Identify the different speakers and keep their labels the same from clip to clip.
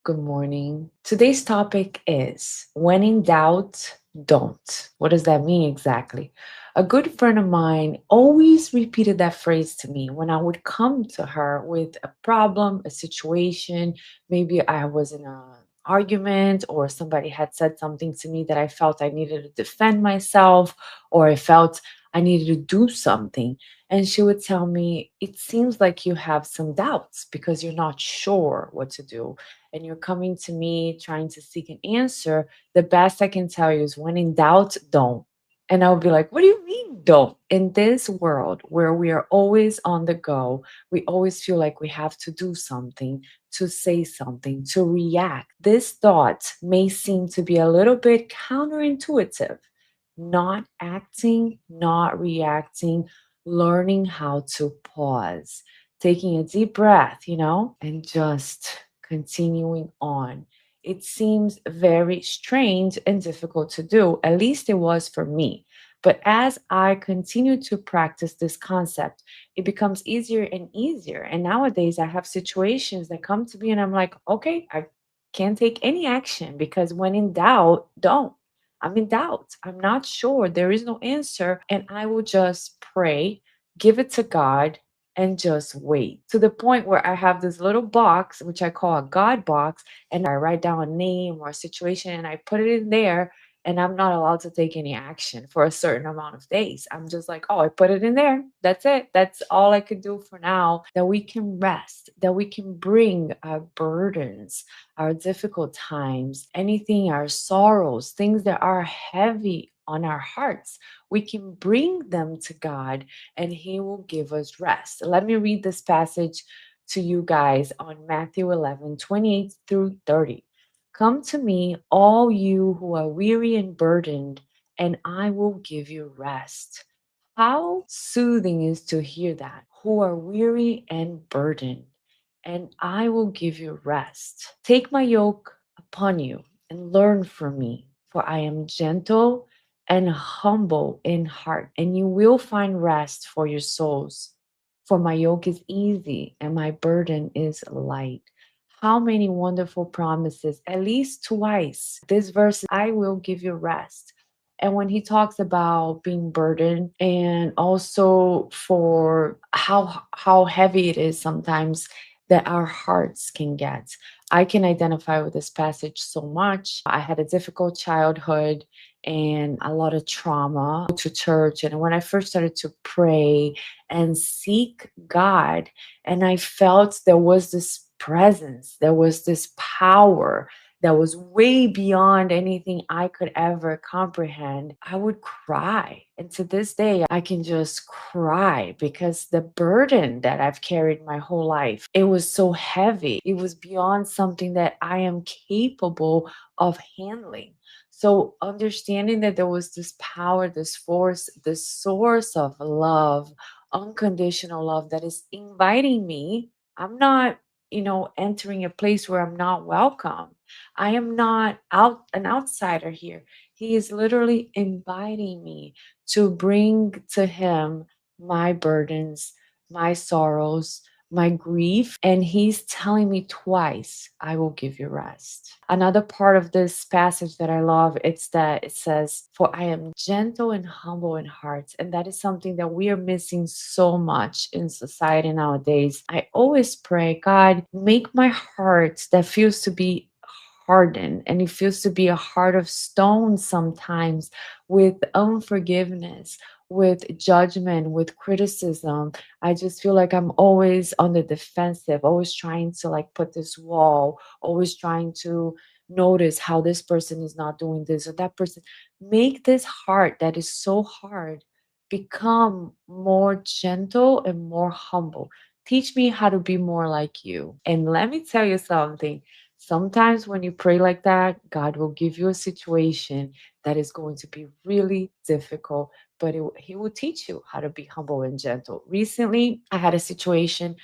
Speaker 1: Good morning. Today's topic is when in doubt, don't. What does that mean exactly? A good friend of mine always repeated that phrase to me when I would come to her with a problem, a situation. Maybe I was in a argument or somebody had said something to me that I felt I needed to defend myself or I felt I needed to do something. And she would tell me, it seems like you have some doubts because you're not sure what to do and you're coming to me trying to seek an answer, the best I can tell you is when in doubt, don't. And I'll be like, what do you mean, don't? In this world where we are always on the go, we always feel like we have to do something, to say something, to react. This thought may seem to be a little bit counterintuitive. Not acting, not reacting, learning how to pause, taking a deep breath, and just continuing on. It seems very strange and difficult to do, at least it was for me. But as I continue to practice this concept, it becomes easier and easier. And nowadays, I have situations that come to me and I'm like, okay, I can't take any action because when in doubt, don't. I'm in doubt. I'm not sure. There is no answer. And I will just pray, give it to God, and just wait to the point where I have this little box, which I call a God box, and I write down a name or a situation and I put it in there. And I'm not allowed to take any action for a certain amount of days. I'm just like, oh, I put it in there. That's it. That's all I could do for now. That we can rest, that we can bring our burdens, our difficult times, anything, our sorrows, things that are heavy on our hearts. We can bring them to God and He will give us rest. Let me read this passage to you guys on Matthew 11:28 through 30. Come to me, all you who are weary and burdened, and I will give you rest. How soothing is to hear that, who are weary and burdened, and I will give you rest. Take my yoke upon you and learn from me, for I am gentle and humble in heart, and you will find rest for your souls. For my yoke is easy and my burden is light. How many wonderful promises, at least twice. This verse, I will give you rest. And when he talks about being burdened and also for how heavy it is sometimes that our hearts can get. I can identify with this passage so much. I had a difficult childhood and a lot of trauma to church. And when I first started to pray and seek God, and I felt there was this presence, there was this power that was way beyond anything I could ever comprehend, I would cry. And to this day, I can just cry because the burden that I've carried my whole life, it was so heavy. It was beyond something that I am capable of handling. So understanding that there was this power, this force, this source of love, unconditional love that is inviting me. I'm not, entering a place where I'm not welcome. I am not an outsider here. He is literally inviting me to bring to him my burdens, my sorrows, my grief. And he's telling me twice, I will give you rest. Another part of this passage that I love, it's that it says, for I am gentle and humble in heart. And that is something that we are missing so much in society nowadays. I always pray, God, make my heart that feels to be hardened and it feels to be a heart of stone sometimes with unforgiveness, with judgment, with criticism. I just feel like I'm always on the defensive, always trying to like put this wall, always trying to notice how this person is not doing this or that person. Make this heart that is so hard become more gentle and more humble. Teach me how to be more like you. And let me tell you something. Sometimes when you pray like that, God will give you a situation that is going to be really difficult, but He will teach you how to be humble and gentle. Recently, I had a situation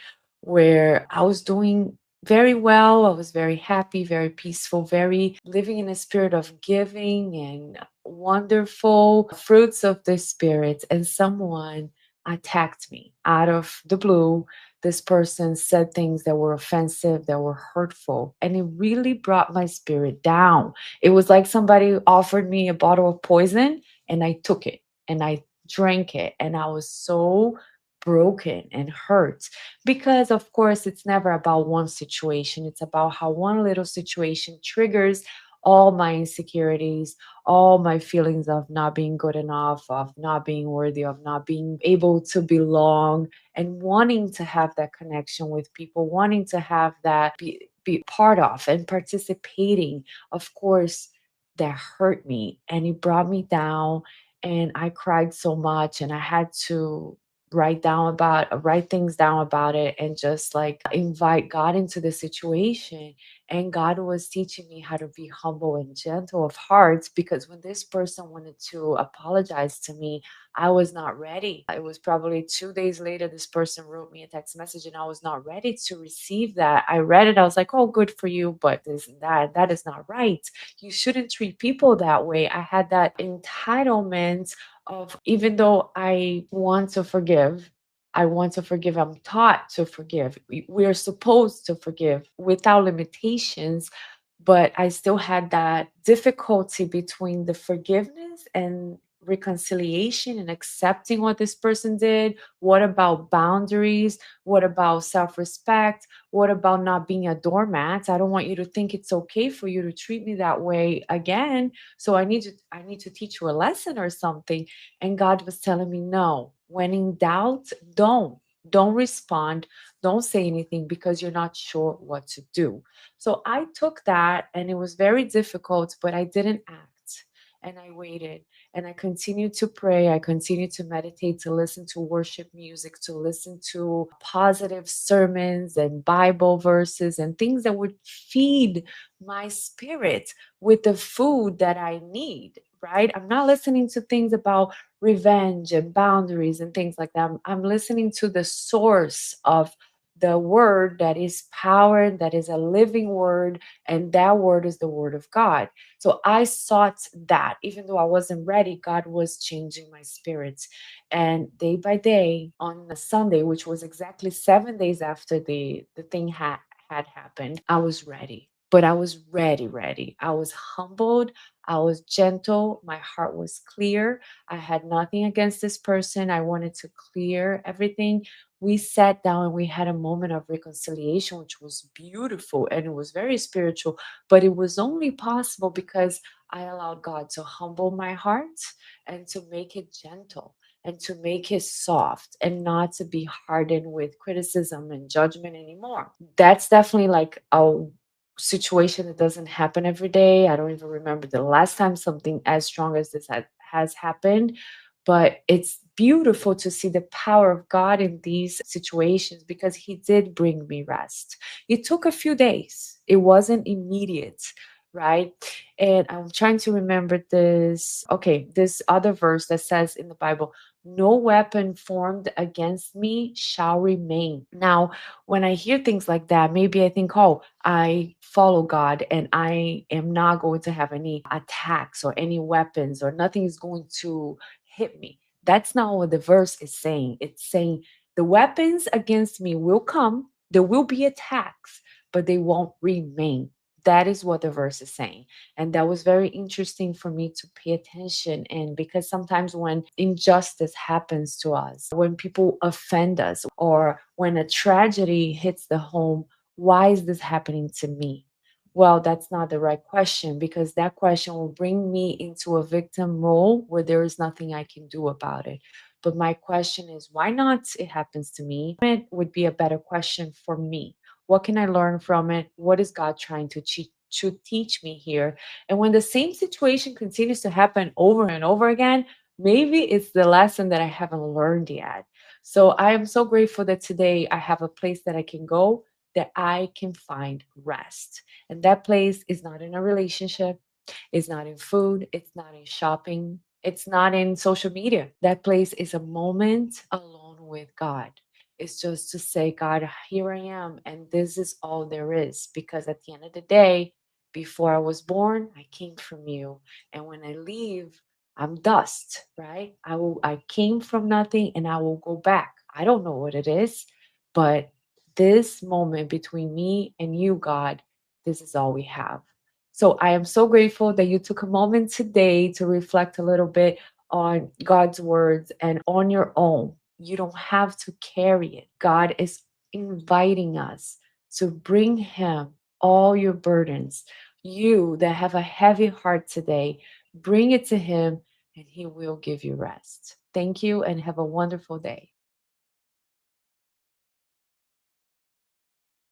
Speaker 1: where I was doing very well. I was very happy, very peaceful, very living in a spirit of giving and wonderful fruits of the spirit. And someone attacked me out of the blue, this person said things that were offensive, that were hurtful, and it really brought my spirit down. It was like somebody offered me a bottle of poison and I took it and I drank it, and I was so broken and hurt because, of course, it's never about one situation. It's about how one little situation triggers all my insecurities, all my feelings of not being good enough, of not being worthy, of not being able to belong, and wanting to have that connection with people, wanting to have that be part of and participating. Of course, that hurt me and it brought me down, and I cried so much, and I had to write things down about it and just like invite God into the situation. And God was teaching me how to be humble and gentle of heart, because when this person wanted to apologize to me, I was not ready. It was probably 2 days later, this person wrote me a text message, and I was not ready to receive that. I read it, I was like, oh, good for you, but this and that is not right. You shouldn't treat people that way. I had that entitlement of, even though I want to forgive, I want to forgive. I'm taught to forgive. We're supposed to forgive without limitations, but I still had that difficulty between the forgiveness and reconciliation and accepting what this person did. What about boundaries? What about self respect? What about not being a doormat? I don't want you to think it's okay for you to treat me that way again. So I need to teach you a lesson or something. And God was telling me, no, when in doubt, don't respond, don't say anything because you're not sure what to do. So I took that, and it was very difficult, but I didn't act. And I waited, and I continued to pray. I continued to meditate, to listen to worship music, to listen to positive sermons and Bible verses and things that would feed my spirit with the food that I need, right? I'm not listening to things about revenge and boundaries and things like that. I'm listening to the source of the word that is power, that is a living word, and that word is the word of God. So I sought that. Even though I wasn't ready, God was changing my spirit. And day by day, on a Sunday, which was exactly 7 days after the thing had happened, I was ready. But I was ready. I was humbled. I was gentle. My heart was clear. I had nothing against this person. I wanted to clear everything. We sat down and we had a moment of reconciliation, which was beautiful and it was very spiritual. But it was only possible because I allowed God to humble my heart and to make it gentle and to make it soft and not to be hardened with criticism and judgment anymore. That's definitely like a situation that doesn't happen every day. I don't even remember the last time something as strong as this has happened, but it's beautiful to see the power of God in these situations because He did bring me rest. It took a few days, it wasn't immediate, right? And I'm trying to remember this. Okay, this other verse that says in the Bible, no weapon formed against me shall remain. Now, when I hear things like that, maybe I think, oh, I follow God and I am not going to have any attacks or any weapons or nothing is going to hit me. That's not what the verse is saying. It's saying the weapons against me will come, there will be attacks, but they won't remain. That is what the verse is saying. And that was very interesting for me to pay attention in, because sometimes when injustice happens to us, when people offend us, or when a tragedy hits the home, why is this happening to me? Well, that's not the right question, because that question will bring me into a victim role where there is nothing I can do about it. But my question is, why not it happens to me? It would be a better question for me. What can I learn from it? What is God trying to teach me here? And when the same situation continues to happen over and over again, maybe it's the lesson that I haven't learned yet. So I am so grateful that today I have a place that I can go, that I can find rest. And that place is not in a relationship, it's not in food, it's not in shopping, it's not in social media. That place is a moment alone with God. It's just to say, God, here I am, and this is all there is. Because at the end of the day, before I was born, I came from you. And when I leave, I'm dust, right? I came from nothing and I will go back. I don't know what it is, but this moment between me and you, God, this is all we have. So I am so grateful that you took a moment today to reflect a little bit on God's words and on your own. You don't have to carry it. God is inviting us to bring Him all your burdens. You that have a heavy heart today, bring it to Him and He will give you rest. Thank you and have a wonderful day.